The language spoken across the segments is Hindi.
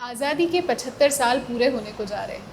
आज़ादी के 75 साल पूरे होने को जा रहे हैं।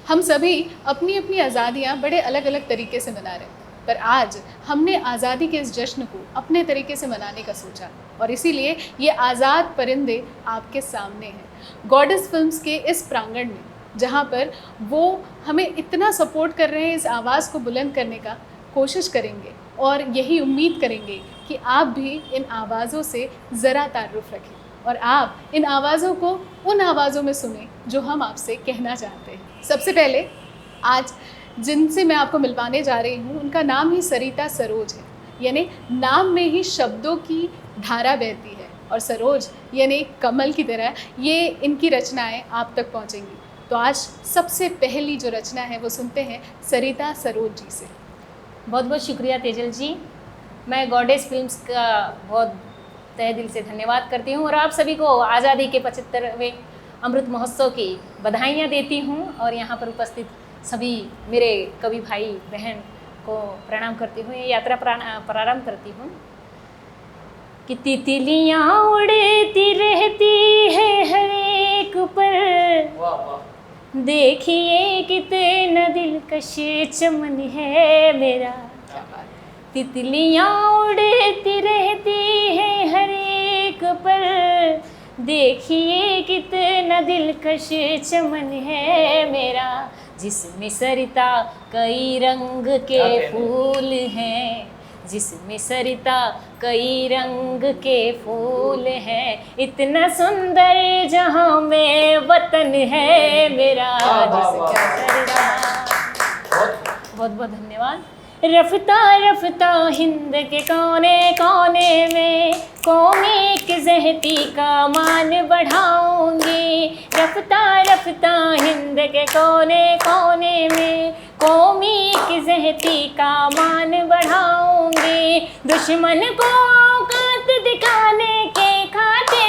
हम सभी अपनी अपनी आज़ादियाँ बड़े अलग अलग तरीके से मना रहे हैं, पर आज हमने आज़ादी के इस जश्न को अपने तरीके से मनाने का सोचा और इसीलिए ये आज़ाद परिंदे आपके सामने हैं। गॉडेस फिल्म्स के इस प्रांगण में, जहाँ पर वो हमें इतना सपोर्ट कर रहे हैं, इस आवाज़ को बुलंद करने का कोशिश करेंगे और यही उम्मीद करेंगे कि आप भी इन आवाज़ों से ज़रा तारुफ़ रखें और आप इन आवाज़ों को उन आवाज़ों में सुने जो हम आपसे कहना चाहते हैं। सबसे पहले आज जिनसे मैं आपको मिलवाने जा रही हूँ, उनका नाम ही सरिता सरोज है, यानी नाम में ही शब्दों की धारा बहती है और सरोज यानी कमल की तरह ये इनकी रचनाएं आप तक पहुँचेंगी। तो आज सबसे पहली जो रचना है वो सुनते हैं सरिता सरोज जी से। बहुत बहुत शुक्रिया तेजल जी। मैं गॉडेस फिल्म्स का बहुत तहे दिल से धन्यवाद करती हूँ और आप सभी को आज़ादी के 75वें अमृत महोत्सव की बधाइयाँ देती हूँ और यहाँ पर उपस्थित सभी मेरे कवि भाई बहन को प्रणाम करती हूँ। ये यात्रा प्रारंभ करती हूँ कि तितलियाँ उड़ती रहती है हर एक पर, देखिए कितना दिलकश चमन है मेरा। तितलियाँ उड़ती रहती हैं हर एक पर, देखिए कितना दिलकश चमन है मेरा। जिसमें सरिता कई रंग के फूल हैं, जिसमें सरिता कई रंग के फूल हैं, इतना सुंदर जहाँ में वतन है मेरा। बहुत बहुत धन्यवाद। रफ्ता रफ्ता हिंद के कोने कोने में कौमी की ज़हती का मान बढ़ाऊंगी। रफ्ता रफ्ता हिंद के कोने कोने में कौमी की ज़हती का मान बढ़ाऊंगी। दुश्मन को औकात दिखाने के खाते,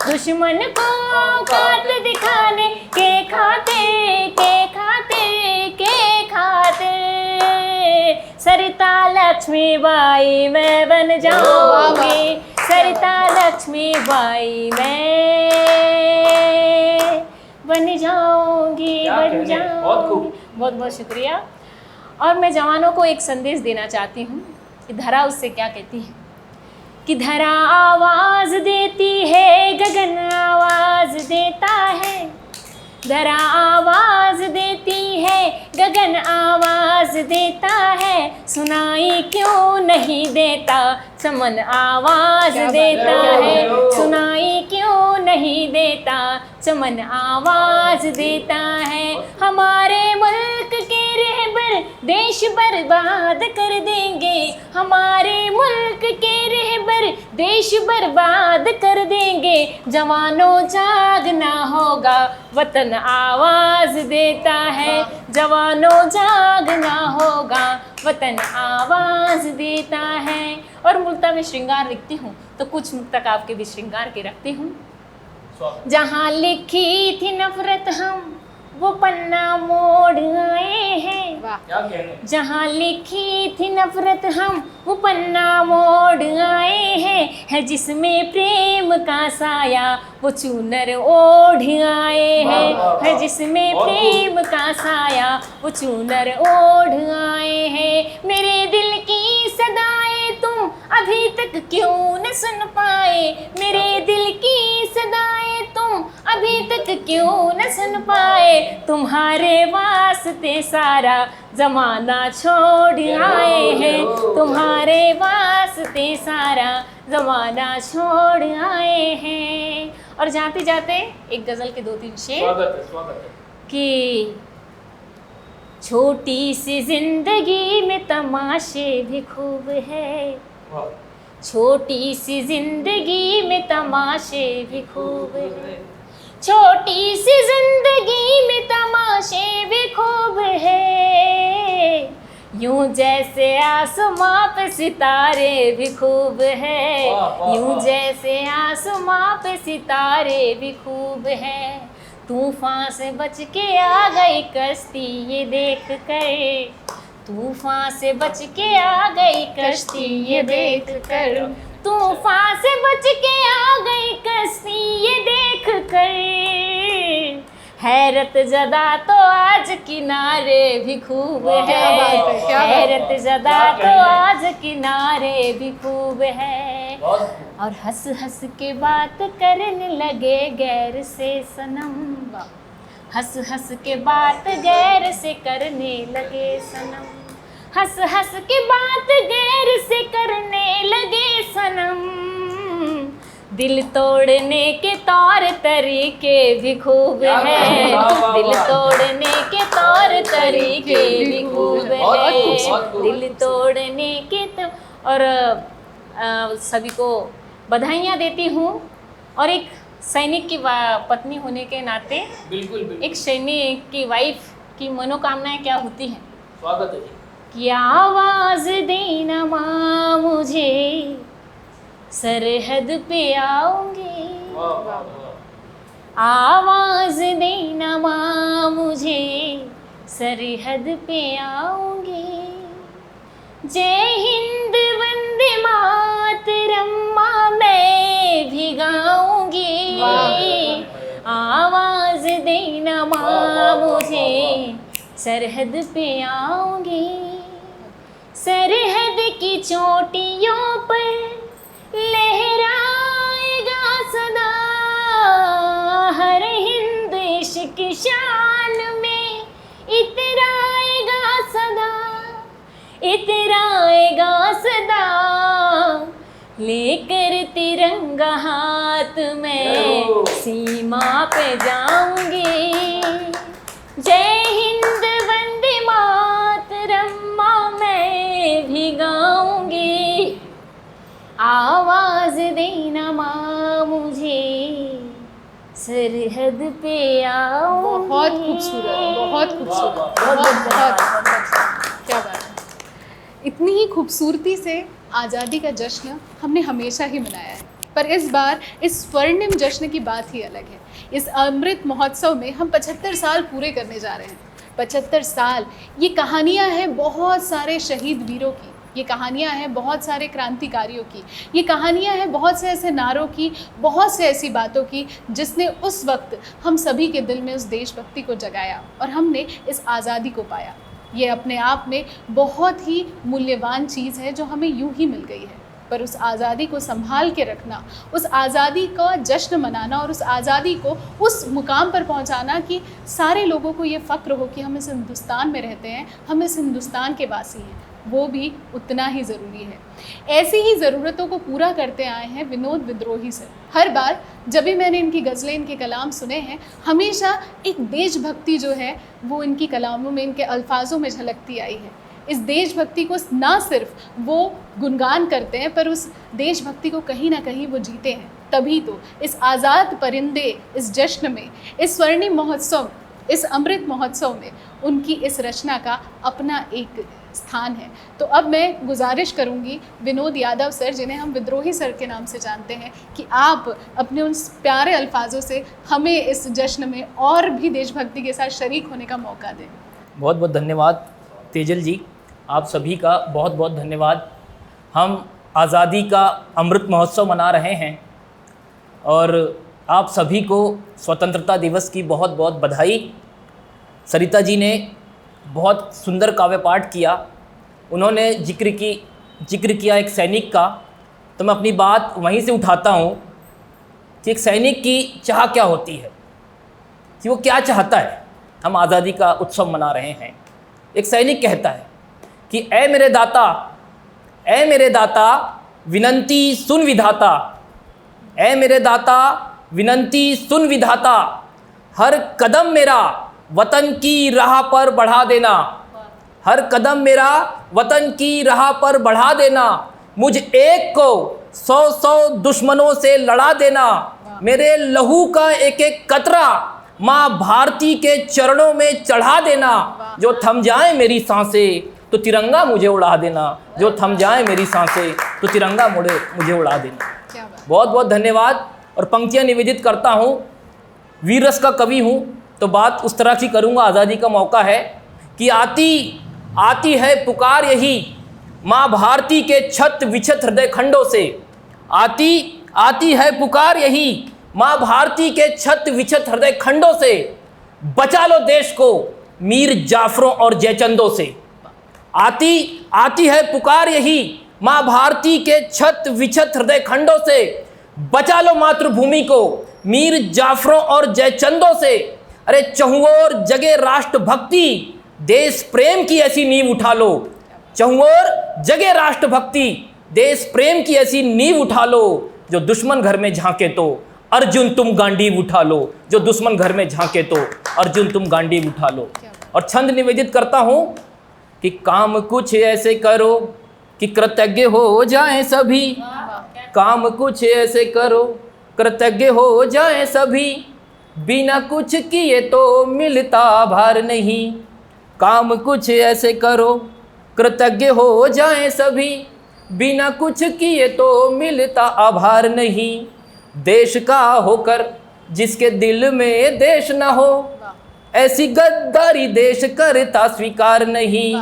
दुश्मन को औकात दिखाने के खाते सरिता लक्ष्मी बाई मैं बन जाऊंगी। सरिता लक्ष्मी बाई मैं बन जाऊंगी, बन जाऊंगी। बहुत बहुत शुक्रिया। और मैं जवानों को एक संदेश देना चाहती हूँ कि धरा उससे क्या कहती है कि धरा आवाज़ देती है, गगन आवाज़ देता है। धरा आवाज़ देती है, गगन आवाज़ देता है, सुनाई क्यों नहीं देता चमन आवाज़ देता है। सुनाई क्यों नहीं देता चमन आवाज़ देता है। हमारे मुल्क के रहबर देश बर्बाद कर देंगे, हमारे मुल्क के रहबर देश बर्बाद कर देंगे। जवानों जागना होगा, वतन आवाज़ देता है। जवानों जागना होगा, वतन आवाज़ देता है। और मुल्ता में श्रृंगार लिखती हूँ तो कुछ मुक्तक आपके भी श्रृंगार के रखती हूँ। जहाँ लिखी थी नफरत हम वो पन्ना मोड़ आए हैं। जहाँ लिखी थी नफरत हम वो पन्ना मोड़ आए हैं। है जिसमें प्रेम का साया वो चूनर ओढ़ आए हैं। है जिसमें प्रेम का साया वो चूनर ओढ़ आए हैं। मेरे दिल की सदाएं तुम अभी तक क्यों न सुन पाए, मेरे दिल की सदाएं तुम अभी तक क्यों न सुन पाए। तुम्हारे वास्ते सारा ज़माना छोड़ आए हैं, तुम्हारे वास्ते सारा ज़माना छोड़ आए हैं। और जाते जाते एक गज़ल के 2-3 शेर। स्वागत है। कि छोटी सी जिंदगी में तमाशे भी खूब है, छोटी सी जिंदगी में तमाशे भी खूब है। छोटी सी जिंदगी में तमाशे भी खूब है, यूं जैसे आसमां पे सितारे भी खूब है। यूं जैसे आसमां पे सितारे भी खूब है। तूफान से बच के आ गई कश्ती ये देख कर, तूफान से बच के आ गई कश्ती ये देख कर। तूफान से बच के आ गई कश्ती ये देख कर। हैरत ज़दा तो आज किनारे भी खूब है, हैरत ज़दा तो आज किनारे भी खूब है, और हंस हंस के बात करने लगे गैर से सनम, हंस हंस के बात गैर से करने लगे सनम, हंस हंस के बात गैर से करने लगे सनम, दिल तोड़ने के तौर तरीके भी खूब है, दिल तोड़ने के तौर तरीके भी खूब है, दिल तोड़ने के तो। और सभी को बधाइयाँ देती हूँ, और एक सैनिक की पत्नी होने के नाते बिल्कुल एक सैनिक की वाइफ की मनोकामनाएं क्या होती हैं? स्वागत है जी। कि आवाज़ देना माँ मुझे सरहद पे आऊंगी, वाह वाह वाह। आवाज़ देना माँ मुझे सरहद पे आऊंगी, जय हिंद वंदे मातरम माँ मैं भी गाऊंगी, आवाज़ देना माँ मुझे सरहद पे आऊंगी, सरहद की चोटियों पर लहराएगा सदा हर हिंद इश्क शान में इतराएगा सदा, इतराएगा सदा, लेकर तिरंगा हाथ में सीमा पे जाऊंगी, जय हिंद वंदे मातरम माँ मैं भी गाऊंगी, आवाज़ देना माँ मुझे सरहद पे आऊंगी। बहुत खूबसूरत, बहुत खूबसूरत, वाह, बहुत बहुत क्या बात है। इतनी ही खूबसूरती से आज़ादी का जश्न हमने हमेशा ही मनाया है, पर इस बार इस स्वर्णिम जश्न की बात ही अलग है। इस अमृत महोत्सव में हम 75 साल पूरे करने जा रहे हैं। 75 साल, ये कहानियाँ हैं बहुत सारे शहीद वीरों की, ये कहानियाँ हैं बहुत सारे क्रांतिकारियों की, ये कहानियाँ हैं बहुत से ऐसे नारों की, बहुत से ऐसी बातों की जिसने उस वक्त हम सभी के दिल में उस देशभक्ति को जगाया और हमने इस आज़ादी को पाया। ये अपने आप में बहुत ही मूल्यवान चीज़ है जो हमें यूं ही मिल गई है, पर उस आज़ादी को संभाल के रखना, उस आज़ादी का जश्न मनाना और उस आज़ादी को उस मुकाम पर पहुंचाना कि सारे लोगों को ये फ़क्र हो कि हम इस हिंदुस्तान में रहते हैं, हम इस हिंदुस्तान के वासी हैं, वो भी उतना ही ज़रूरी है। ऐसी ही ज़रूरतों को पूरा करते आए हैं विनोद विद्रोही सर। हर बार जब भी मैंने इनकी गज़लें, इनके कलाम सुने हैं, हमेशा एक देशभक्ति जो है वो इनकी कलामों में, इनके अल्फाजों में झलकती आई है। इस देशभक्ति को ना सिर्फ वो गुणगान करते हैं, पर उस देशभक्ति को कहीं ना कहीं वो जीते हैं। तभी तो इस आज़ाद परिंदे, इस जश्न में, इस स्वर्णिम महोत्सव, इस अमृत महोत्सव में उनकी इस रचना का अपना एक स्थान है। तो अब मैं गुजारिश करूंगी विनोद यादव सर, जिन्हें हम विद्रोही सर के नाम से जानते हैं, कि आप अपने उन प्यारे अल्फाजों से हमें इस जश्न में और भी देशभक्ति के साथ शरीक होने का मौका दें। बहुत बहुत धन्यवाद तेजल जी, आप सभी का बहुत बहुत धन्यवाद। हम आज़ादी का अमृत महोत्सव मना रहे हैं और आप सभी को स्वतंत्रता दिवस की बहुत बहुत बधाई। सरिता जी ने बहुत सुंदर काव्य पाठ किया, उन्होंने जिक्र किया एक सैनिक का, तो मैं अपनी बात वहीं से उठाता हूँ कि एक सैनिक की चाह क्या होती है, कि वो क्या चाहता है। हम आज़ादी का उत्सव मना रहे हैं। एक सैनिक कहता है कि ऐ मेरे दाता विनंती सुन विधाता, ऐ मेरे दाता विनंती सुन विधाता, हर कदम मेरा वतन की राह पर बढ़ा देना, हर कदम मेरा वतन की राह पर बढ़ा देना, मुझ एक को 100 दुश्मनों से लड़ा देना, मेरे लहू का एक एक कतरा माँ भारती के चरणों में चढ़ा देना, जो थम जाए मेरी सांसें तो तिरंगा मुझे उड़ा देना, जो थम जाए मेरी सांसें तो तिरंगा मुझे उड़ा देना। बहुत बहुत धन्यवाद। और पंक्तियाँ निवेदित करता हूँ, वीर रस का कवि हूँ तो बात उस तरह की करूँगा। आज़ादी का मौका है कि आती है पुकार यही माँ भारती के छत विछत हृदय खंडों से, आती है पुकार यही माँ भारती के छत विछत हृदय खंडों से, बचा लो देश को मीर जाफरों और जयचंदों से। आती है पुकार यही माँ भारती के छत विछत हृदय खंडों से। बचा लो मातृभूमि को मीर जाफरों और जयचंदों से। अरे चहुओर जगे राष्ट्र भक्ति, देश प्रेम की ऐसी नींव उठा लो। चहुओर जगे राष्ट्र भक्ति, देश प्रेम की ऐसी नींव उठा लो। जो दुश्मन घर में झांके तो अर्जुन तुम गांडीव उठा लो। जो दुश्मन घर में झांके तो अर्जुन तुम गांडीव उठा लो। और छंद निवेदित करता हूं कि काम कुछ ऐसे करो कि कृतज्ञ हो जाएं सभी। काम कुछ ऐसे करो कृतज्ञ हो जाएं सभी। बिना कुछ किए तो मिलता आभार नहीं। काम कुछ ऐसे करो कृतज्ञ हो जाएं सभी। बिना कुछ किए तो मिलता आभार नहीं। देश का होकर जिसके दिल में देश न हो, ऐसी गद्दारी देश करता स्वीकार नहीं।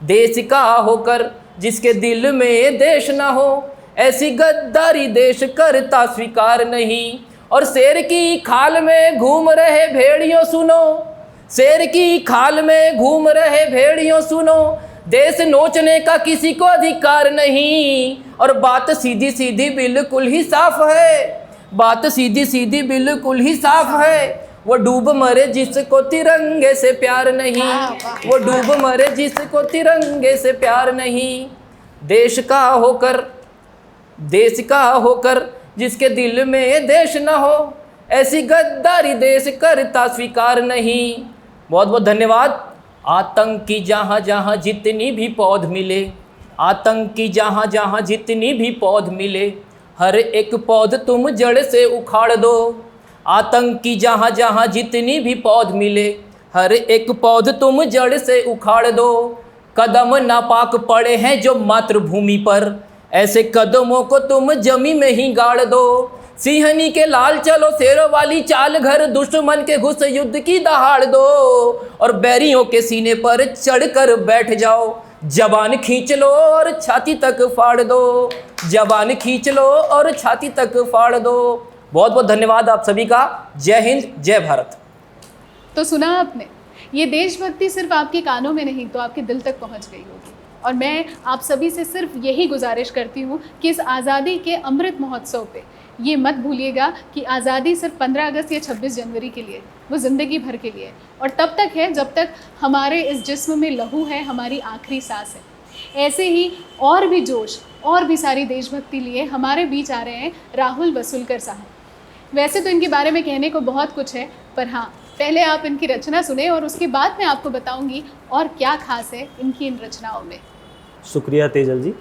देश का होकर जिसके दिल में देश न हो, ऐसी गद्दारी देश करता स्वीकार नहीं। और शेर की खाल में घूम रहे भेड़ियों सुनो, शेर की खाल में घूम रहे भेड़ियों सुनो। देश नोचने का किसी को अधिकार नहीं। और बात सीधी सीधी बिल्कुल ही साफ है, बात सीधी सीधी बिल्कुल ही साफ है। वो डूब मरे जिसको तिरंगे से प्यार नहीं। वो डूब मरे जिसको तिरंगे से प्यार नहीं। देश का होकर जिसके दिल में देश न हो, ऐसी गद्दारी देश करता स्वीकार नहीं। बहुत बहुत धन्यवाद। आतंकी जहाँ जहाँ जितनी भी पौध मिले, आतंकी जहाँ जहाँ जितनी भी पौध मिले, हर एक पौध तुम जड़ से उखाड़ दो। आतंकी जहाँ जहाँ जितनी भी पौध मिले, हर एक पौध तुम जड़ से उखाड़ दो। कदम नापाक पड़े हैं जो मातृभूमि पर, ऐसे कदमों को तुम जमी में ही गाड़ दो। सिंहनी के लाल चलो शेरों वाली चाल, घर दुश्मन के घुस युद्ध की दहाड़ दो। और बैरियों के सीने पर चढ़कर बैठ जाओ, जबान खींच लो और छाती तक फाड़ दो। जबान खींच लो और छाती तक फाड़ दो। बहुत बहुत धन्यवाद आप सभी का। जय हिंद, जय भारत। तो सुना आपने, ये देशभक्ति सिर्फ आपके कानों में नहीं तो आपके दिल तक पहुंच गई होगी। और मैं आप सभी से सिर्फ यही गुजारिश करती हूँ कि इस आज़ादी के अमृत महोत्सव पे ये मत भूलिएगा कि आज़ादी सिर्फ 15 अगस्त या 26 जनवरी के लिए, वो ज़िंदगी भर के लिए और तब तक है जब तक हमारे इस जिस्म में लहू है, हमारी आखिरी सांस है। ऐसे ही और भी जोश और भी सारी देशभक्ति लिए हमारे बीच आ रहे हैं राहुल वसूलकर साहब। वैसे तो इनके बारे में कहने को बहुत कुछ है, पर हाँ, पहले आप इनकी रचना सुने और उसके बाद मैं आपको बताऊंगी और क्या खास है इनकी इन रचनाओं में। शुक्रिया तेजल जी।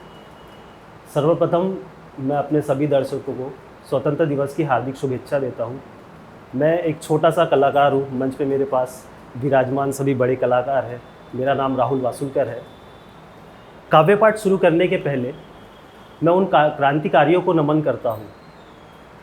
सर्वप्रथम मैं अपने सभी दर्शकों को स्वतंत्रता दिवस की हार्दिक शुभेच्छा देता हूं। मैं एक छोटा सा कलाकार हूं। मंच पे मेरे पास विराजमान सभी बड़े कलाकार हैं। मेरा नाम राहुल वासुलकर है। काव्य पाठ शुरू करने के पहले मैं उन क्रांतिकारियों को नमन करता हूं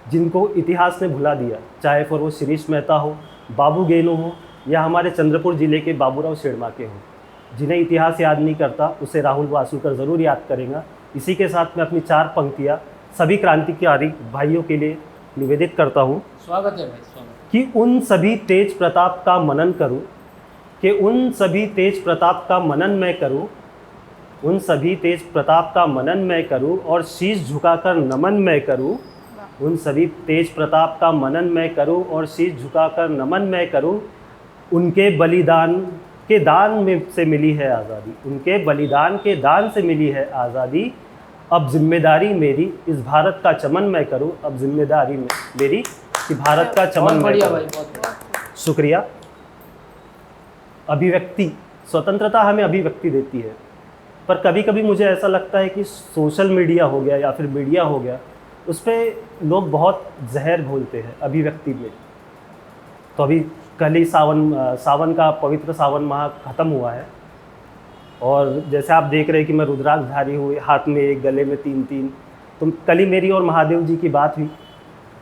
जिनको इतिहास ने भुला दिया, चाहे फिर वो शिरीष मेहता हो, बाबू गेनो हो या हमारे चंद्रपुर ज़िले के बाबूराव शेड़माके हो। जिन्हें इतिहास याद नहीं करता उसे राहुल वासुलकर ज़रूर याद करेगा। इसी के साथ मैं अपनी 4 पंक्तियाँ सभी क्रांतिकारी भाइयों के लिए निवेदित करता हूँ। स्वागत है भाई, स्वागत। कि उन सभी तेज प्रताप का मनन करूँ, कि उन सभी तेज प्रताप का मनन मैं करूँ, उन सभी तेज प्रताप का मनन मैं करूँ और शीश झुकाकर नमन मैं करूँ। उन सभी तेज प्रताप का मनन मैं करूँ और शीश झुकाकर नमन मैं करूँ। उनके बलिदान के दान में से मिली है आज़ादी, उनके बलिदान के दान से मिली है आज़ादी। अब जिम्मेदारी मेरी इस भारत का चमन मैं करूं। अब जिम्मेदारी मेरी कि भारत का चमन मैं करूं। शुक्रिया। अभिव्यक्ति, स्वतंत्रता हमें अभिव्यक्ति देती है, पर कभी कभी मुझे ऐसा लगता है कि सोशल मीडिया हो गया या फिर मीडिया हो गया, उस पर लोग बहुत जहर घोलते हैं अभिव्यक्ति में। तो अभी कल ही सावन का पवित्र सावन माह ख़त्म हुआ है और जैसे आप देख रहे हैं कि मैं रुद्राक्षधारी हूँ, हाथ में 1, गले में 3। तो कल ही मेरी और महादेव जी की बात हुई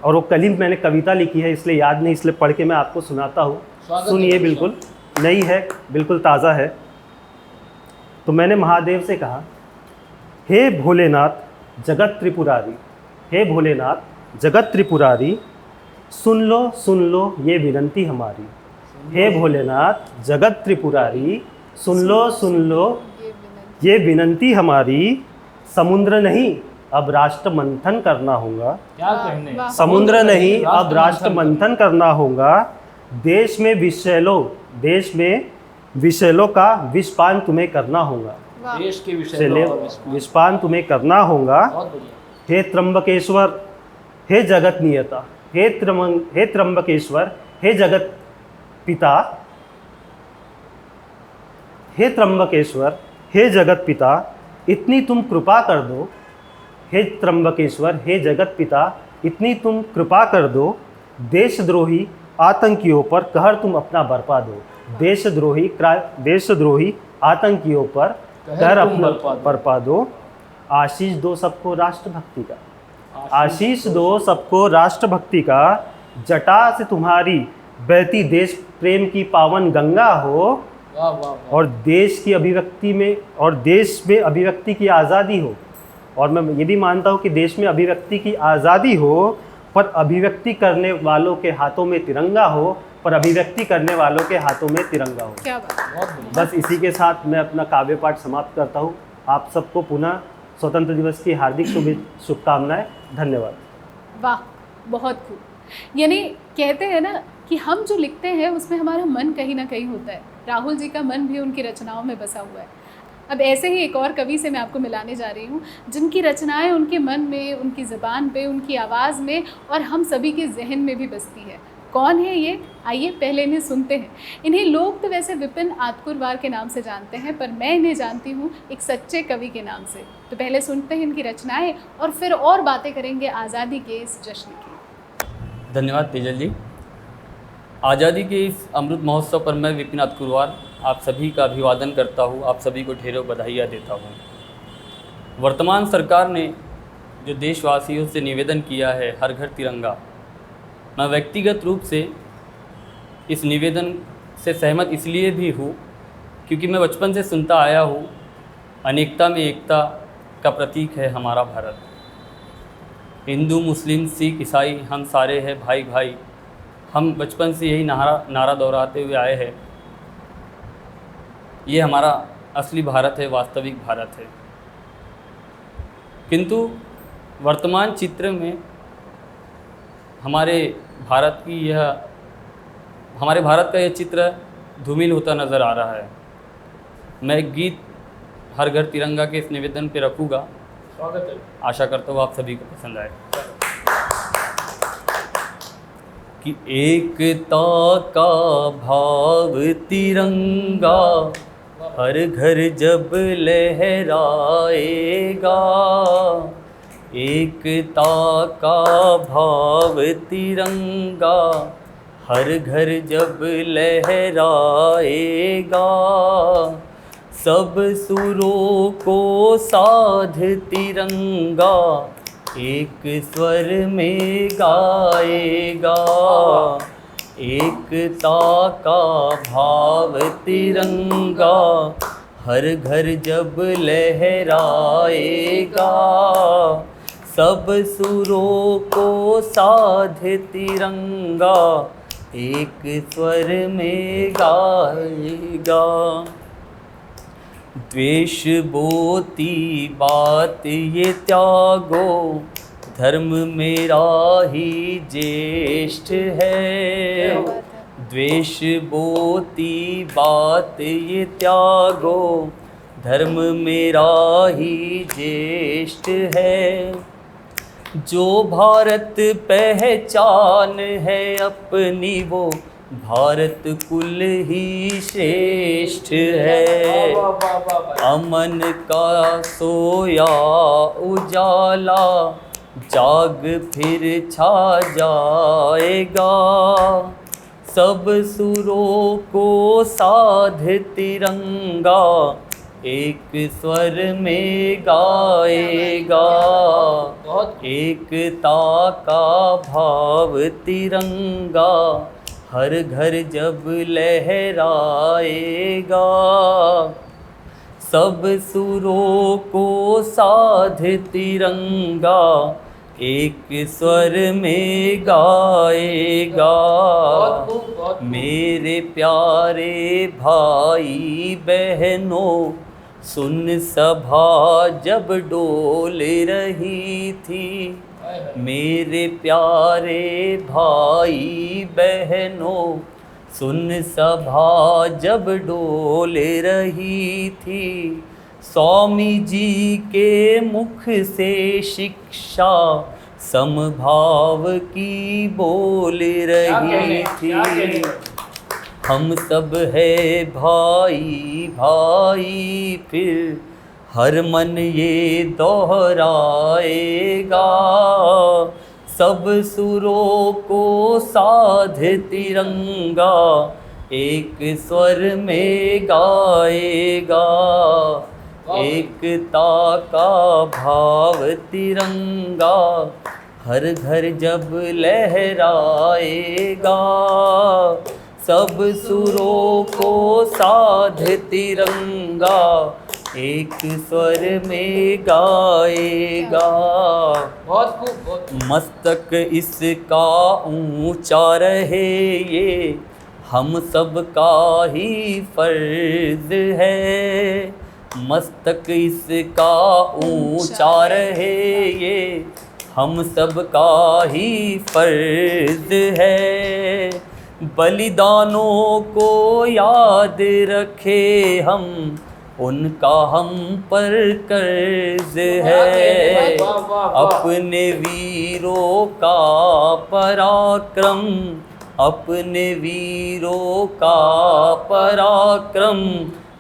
और वो कल ही मैंने कविता लिखी है, इसलिए याद नहीं, इसलिए पढ़ के मैं आपको सुनाता हूँ। सुनिए, बिल्कुल नई है, बिल्कुल ताज़ा है। तो मैंने महादेव से कहा, हे भोलेनाथ जगत त्रिपुरारी, हे भोलेनाथ जगत त्रिपुरारी, सुन लो ये विनंती हमारी। हे भोलेनाथ जगत त्रिपुरारी, सुन लो ये विनंती हमारी। समुद्र नहीं अब राष्ट्र मंथन करना होगा। क्या कहने, वाह। समुद्र नहीं अब राष्ट्र मंथन करना होगा। देश में विषैलों का विषपान तुम्हें करना होगा। वाह। देश के विषय विषपान तुम्हें करना होगा। बहुत बढ़िया। हे त्र्यंबकेश्वर, हे जगत नियता, हे त्र्यंबकेश्वर, हे जगत पिता, हे त्र्यंबकेश्वर, हे जगत पिता, इतनी तुम कृपा कर दो। हे त्र्यंबकेश्वर, हे जगत पिता, इतनी तुम कृपा कर दो। देशद्रोही आतंकियों पर कहर तुम अपना बरपा दो। देशद्रोही आतंकियों पर कहर अपना बरपा दो। आशीष दो सबको राष्ट्रभक्ति का, आशीष दो सबको राष्ट्रभक्ति का। जटा से तुम्हारी बहती देश प्रेम की पावन गंगा हो। वाह वाह वाह। और देश में अभिव्यक्ति की आज़ादी हो। और मैं ये भी मानता हूँ कि देश में अभिव्यक्ति की आज़ादी हो, पर अभिव्यक्ति करने वालों के हाथों में तिरंगा हो, पर अभिव्यक्ति करने वालों के हाथों में तिरंगा हो। क्या बात है। बहुत बढ़िया। बस इसी के साथ मैं अपना काव्य पाठ समाप्त करता हूँ। आप सबको पुनः स्वतंत्र दिवस की हार्दिक शुभकामनाएं। धन्यवाद। वाह, बहुत खूब। यानी कहते हैं ना कि हम जो लिखते हैं उसमें हमारा मन कहीं ना कहीं होता है। राहुल जी का मन भी उनकी रचनाओं में बसा हुआ है। अब ऐसे ही एक और कवि से मैं आपको मिलाने जा रही हूँ जिनकी रचनाएं उनके मन में, उनकी ज़बान पे, उनकी आवाज़ में और हम सभी के जहन में भी बसती है। कौन है ये? आइए पहले इन्हें सुनते हैं। इन्हें लोग तो वैसे विपिन आतकुरवार के नाम से जानते हैं, पर मैं इन्हें जानती हूँ एक सच्चे कवि के नाम से। तो पहले सुनते हैं इनकी रचनाएं और फिर और बातें करेंगे आज़ादी के इस जश्न की। धन्यवाद तेजल जी। आज़ादी के इस अमृत महोत्सव पर मैं विपिन आतकुरवार आप सभी का अभिवादन करता हूँ, आप सभी को ढेरों बधाइयाँ देता हूँ। वर्तमान सरकार ने जो देशवासियों से निवेदन किया है हर घर तिरंगा, मैं व्यक्तिगत रूप से इस निवेदन से सहमत इसलिए भी हूँ क्योंकि मैं बचपन से सुनता आया हूँ अनेकता में एकता का प्रतीक है हमारा भारत। हिंदू, मुस्लिम, सिख, ईसाई हम सारे हैं भाई भाई। हम बचपन से यही नारा दोहराते हुए आए हैं। ये हमारा असली भारत है, वास्तविक भारत है। किंतु वर्तमान चित्र में हमारे भारत का यह चित्र धूमिल होता नज़र आ रहा है। मैं एक गीत हर घर तिरंगा के इस निवेदन पे रखूँगा। स्वागत है। आशा करता हूँ आप सभी को पसंद आए। कि एकता का भाव तिरंगा हर घर जब लहराएगा। एकता का भाव तिरंगा हर घर जब लहराएगा। सब सुरों को साध तिरंगा एक स्वर में गाएगा। एकता का भाव तिरंगा हर घर जब लहराएगा। सब सुरों को साध तिरंगा एक स्वर में गाएगा। द्वेष बोती बात ये त्यागो, धर्म मेरा ही ज्येष्ठ है। द्वेष बोती बात ये त्यागो, धर्म मेरा ही ज्येष्ठ है। जो भारत पहचान है अपनी वो भारत कुल ही श्रेष्ठ है। अमन का सोया उजाला जाग फिर छा जाएगा। सब सुरों को साध तिरंगा एक स्वर में गाएगा। एकता का भाव तिरंगा हर घर जब लहराएगा। सब सुरों को साध तिरंगा एक स्वर में गाएगा। मेरे प्यारे भाई बहनों, सुन सभा जब डोल रही थी। मेरे प्यारे भाई बहनों, सुन सभा जब डोल रही थी। स्वामी जी के मुख से शिक्षा समभाव की बोल रही थी। हम सब है भाई भाई, फिर हर मन ये दोहराएगा। सब सुरों को साध तिरंगा, एक स्वर में गाएगा। एकता का भाव तिरंगा, हर घर जब लहराएगा। सब सुरों को साध तिरंगा, एक स्वर में गाएगा। बहुत खूब। मस्तक इसका ऊंचा रहे, ये हम सब का ही फर्ज है। मस्तक इसका ऊंचा रहे, ये हम सब का ही फर्ज है। बलिदानों को याद रखे हम, उनका हम पर कर्ज है। अपने वीरों का पराक्रम, अपने वीरों का पराक्रम,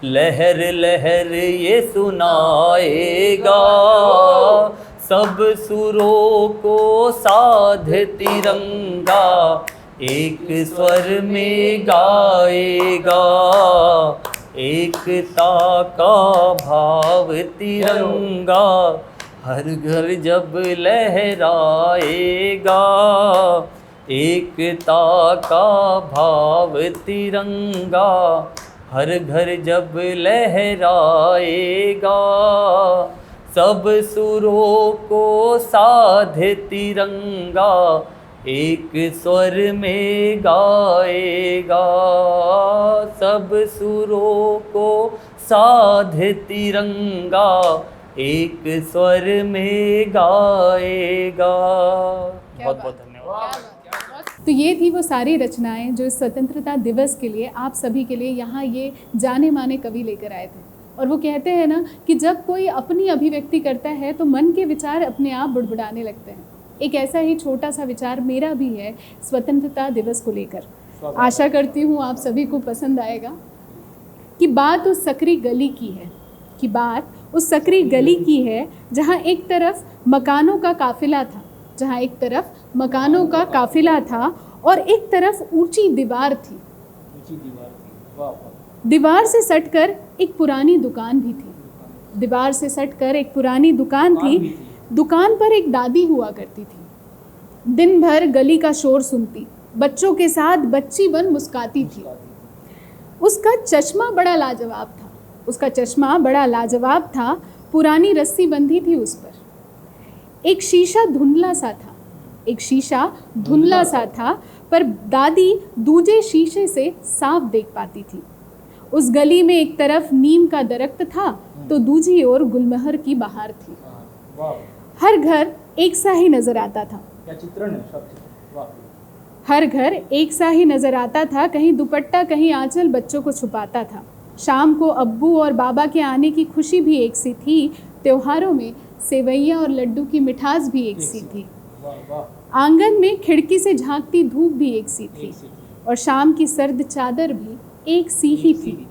लहर लहर ये सुनाएगा। सब सुरों को साध तिरंगा, एक स्वर में गाएगा। एकता का भाव तिरंगा, हर घर जब लहराएगा। एकता का भाव तिरंगा, हर घर जब लहराएगा। सब सुरों को साध तिरंगा, एक स्वर में गाएगा। सब सुरों को साध तिरंगा, एक स्वर में गाएगा। बहुत बहुत धन्यवाद। तो ये थी वो सारी रचनाएं जो इस स्वतंत्रता दिवस के लिए आप सभी के लिए यहाँ ये जाने माने कवि लेकर आए थे। और वो कहते हैं ना कि जब कोई अपनी अभिव्यक्ति करता है तो मन के विचार अपने आप बुड़बुड़ाने लगते हैं। एक ऐसा ही छोटा सा विचार मेरा भी है स्वतंत्रता दिवस को लेकर। आशा करती हूँ आप सभी को पसंद आएगा। कि बात उस सकरी गली की है, कि बात उस सकरी गली की है, जहाँ एक तरफ मकानों का काफिला था, जहाँ एक तरफ मकानों का काफिला था और एक तरफ ऊंची दीवार थी। दीवार से सटकर एक पुरानी दुकान भी थी। दीवार से सटकर एक पुरानी दुकान थी। दुकान पर एक दादी हुआ करती थी। दिन भर गली का शोर सुनती, बच्चों के साथ बच्ची बन मुस्काती थी। उसका चश्मा बड़ा लाजवाब था। उसका चश्मा बड़ा लाजवाब था। पुरानी रस्सी बंधी थी उस पर। एक शीशा धुंधला सा था। एक शीशा धुंधला सा था, पर दादी दूजे शीशे से साफ देख पाती थी। उस गली में एक तरफ नीम का दरख्त था तो दूसरी ओर गुलमोहर की बहार थी। हर घर एक सा ही नजर आता था। क्या चित्रण है, सब चित्रण। वाह। हर घर एक सा ही नजर आता था। कहीं दुपट्टा, कहीं आंचल बच्चों को छुपाता था। शाम को अब्बू और बाबा के आने की खुशी भी एक सी थी। त्योहारों में सेवैयाँ और लड्डू की मिठास भी एक सी थी। आंगन में खिड़की से झांकती धूप भी एक सी थी और शाम की सर्द चादर भी एक सी ही थी।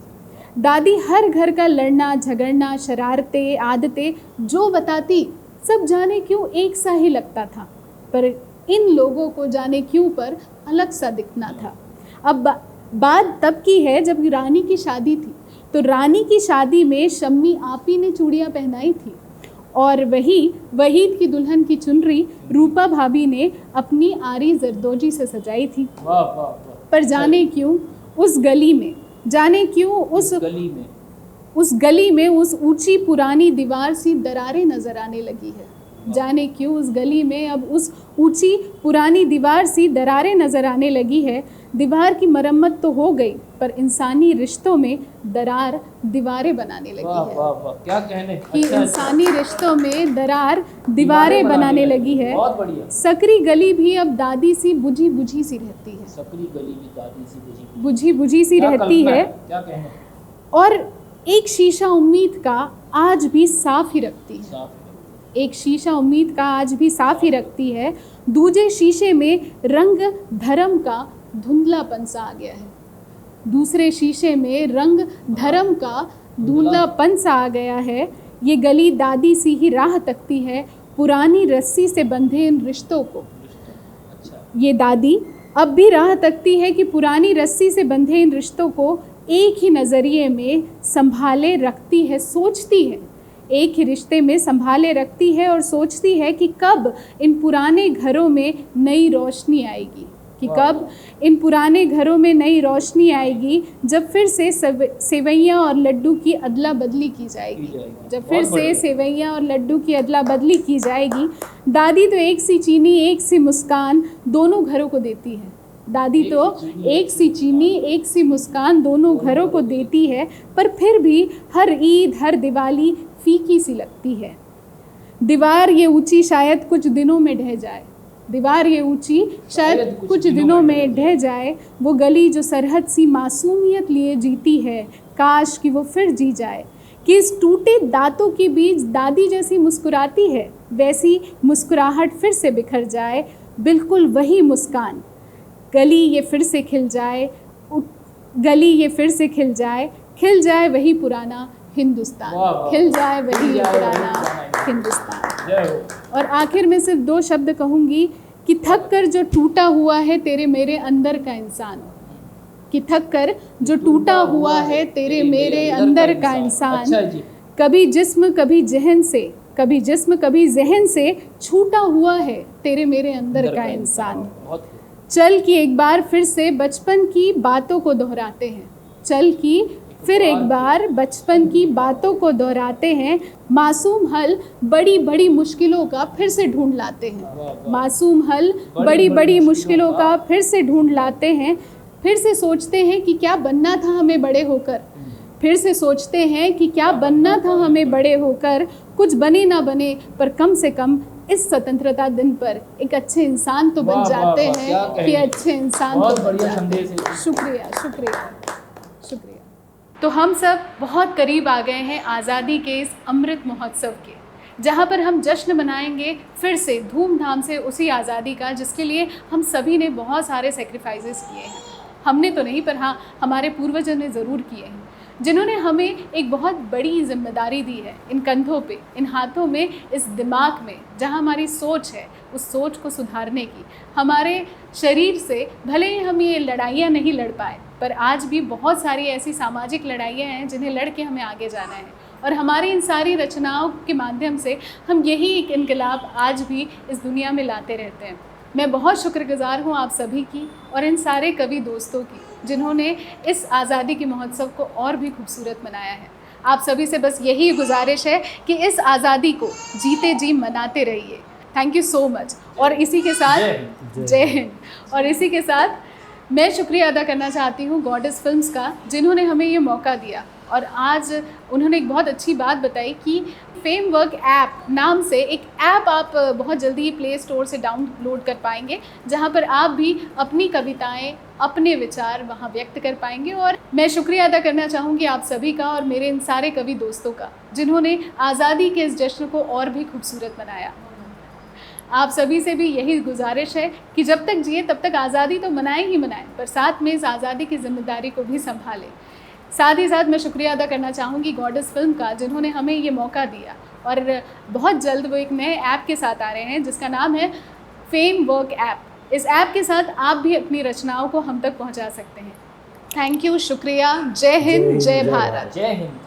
दादी हर घर का लड़ना झगड़ना, शरारतें, आदतें जो बताती सब जाने क्यों एक सा ही लगता था, पर इन लोगों को जाने क्यों पर अलग सा दिखना था। अब बात तब की है जब रानी की शादी थी। तो रानी की शादी में शम्मी आपी ने चूड़ियाँ पहनाई थी और वही वहीद की दुल्हन की चुनरी रूपा भाभी ने अपनी आरी जरदोजी से सजाई थी। वाह वाह वाह। पर जाने क्यों उस गली में, जाने क्यों उस गली में उस ऊंची पुरानी दीवार सी दरारें नजर आने लगी है। जाने क्यों उस गली में अब उस ऊंची पुरानी दीवार सी दरारें नज़र आने लगी है। दीवार की मरम्मत तो हो गई, पर इंसानी रिश्तों में दरार दीवारें बनाने लगी वाह है। वाह वाह, क्या कहने। कि इंसानी रिश्तों में दरार दीवारें बनाने लगी है। बहुत बढ़िया। सकरी गली भी अब दादी सी बुझी बुझी सी रहती है, सकरी गली भी दादी सी बुझी बुझी बुझी सी क्या रहती कल्पना है। क्या कहने। और एक शीशा उम्मीद का आज भी साफ ही रखती है, साफ है। एक शीशा उम्मीद का आज भी साफ ही रखती है। दूजे शीशे में रंग धर्म का धुंधलापन सा आ गया है, दूसरे शीशे में रंग धर्म का धुंधलापन सा आ गया है। ये गली दादी सी ही राह तकती है पुरानी रस्सी से बंधे इन रिश्तों को। अच्छा। ये दादी अब भी राह तकती है कि पुरानी रस्सी से बंधे इन रिश्तों को एक ही नज़रिए में संभाले रखती है, सोचती है, एक ही रिश्ते में संभाले रखती है और सोचती है कि कब इन पुराने घरों में नई रोशनी आएगी, कि कब इन पुराने घरों में नई रोशनी आएगी, जब फिर से सेवैयाँ और लड्डू की अदला बदली की जाएगी, जब फिर से सेवैयाँ और लड्डू की अदला बदली की जाएगी। दादी तो एक सी चीनी एक सी मुस्कान दोनों घरों को देती है, दादी तो एक सी चीनी एक सी मुस्कान दोनों घरों को देती है, पर फिर भी हर ईद हर दिवाली फीकी सी लगती है। दीवार ये ऊंची शायद कुछ दिनों में ढह जाए, दीवार ये ऊंची शायद कुछ दिनों में ढह जाए। वो गली जो सरहद सी मासूमियत लिए जीती है, काश कि वो फिर जी जाए, कि इस टूटे दांतों के बीच दादी जैसी मुस्कुराती है, वैसी मुस्कुराहट फिर से बिखर जाए, बिल्कुल वही मुस्कान। गली ये फिर से खिल जाए, गली ये फिर से खिल जाए वही पुराना हिंदुस्तान, खिल जाए वही पुराना हिंदुस्तान। और आखिर में सिर्फ दो शब्द कहूँगी कि थक कर जो टूटा हुआ है तेरे मेरे अंदर का इंसान, कि थक कर जो टूटा हुआ है तेरे मेरे अंदर का इंसान, कभी जिस्म कभी जहन से, कभी जिस्म कभी जहन से छूटा हुआ है तेरे मेरे अंदर का इंसान। चल कि एक बार फिर से बचपन की बातों को दोहराते हैं, चल कि फिर एक बार बचपन की बातों को दोहराते हैं, मासूम हल बड़ी बड़ी मुश्किलों का फिर से ढूंढ लाते हैं, मासूम हल बड़ी बड़ी मुश्किलों का फिर से ढूंढ लाते हैं। फिर से सोचते हैं कि क्या बनना था हमें बड़े होकर, फिर से सोचते हैं कि क्या बनना था हमें बड़े होकर, कुछ बने ना बने पर कम से कम इस स्वतंत्रता दिन पर एक अच्छे इंसान तो बन जाते हैं, कि अच्छे इंसान तो बन जाते हैं। शुक्रिया शुक्रिया शुक्रिया। तो हम सब बहुत करीब आ गए हैं आज़ादी के इस अमृत महोत्सव के, जहाँ पर हम जश्न मनाएंगे फिर से धूमधाम से उसी आज़ादी का जिसके लिए हम सभी ने बहुत सारे सेक्रीफाइसेस किए हैं। हमने तो नहीं, पर हाँ हमारे पूर्वजों ने ज़रूर किए हैं, जिन्होंने हमें एक बहुत बड़ी जिम्मेदारी दी है इन कंधों पे, इन हाथों में, इस दिमाग में, जहाँ हमारी सोच है उस सोच को सुधारने की। हमारे शरीर से भले ही हम ये लड़ाइयाँ नहीं लड़ पाए, पर आज भी बहुत सारी ऐसी सामाजिक लड़ाइयाँ हैं जिन्हें लड़ के हमें आगे जाना है, और हमारी इन सारी रचनाओं के माध्यम से हम यही एक इनकलाब आज भी इस दुनिया में लाते रहते हैं। मैं बहुत शुक्रगुजार हूँ आप सभी की और इन सारे कवि दोस्तों की, जिन्होंने इस आज़ादी के महोत्सव को और भी खूबसूरत बनाया है। आप सभी से बस यही गुजारिश है कि इस आज़ादी को जीते जी मनाते रहिए। Thank you so much. और इसी के साथ जय हिंद। और इसी के साथ मैं शुक्रिया अदा करना चाहती हूँ गॉडेस फिल्म्स का, जिन्होंने हमें ये मौका दिया। और आज उन्होंने एक बहुत अच्छी बात बताई कि फेमवर्क ऐप नाम से एक ऐप आप बहुत जल्दी ही प्ले स्टोर से डाउनलोड कर पाएंगे, जहां पर आप भी अपनी कविताएं, अपने विचार वहां व्यक्त कर पाएंगे। और मैं शुक्रिया अदा करना चाहूँगी आप सभी का और मेरे इन सारे कवि दोस्तों का, जिन्होंने आज़ादी के इस जश्न को और भी खूबसूरत बनाया। आप सभी से भी यही गुजारिश है कि जब तक जिए तब तक आज़ादी तो मनाएं ही मनाएं, पर साथ में इस आज़ादी की जिम्मेदारी को भी संभालें। साथ ही साथ मैं शुक्रिया अदा करना चाहूँगी गॉडेस फिल्म का, जिन्होंने हमें ये मौका दिया। और बहुत जल्द वो एक नए ऐप के साथ आ रहे हैं जिसका नाम है फेमवर्क ऐप। इस ऐप के साथ आप भी अपनी रचनाओं को हम तक पहुँचा सकते हैं। थैंक यू, शुक्रिया। जय हिंद, जय भारत। जय हिंद।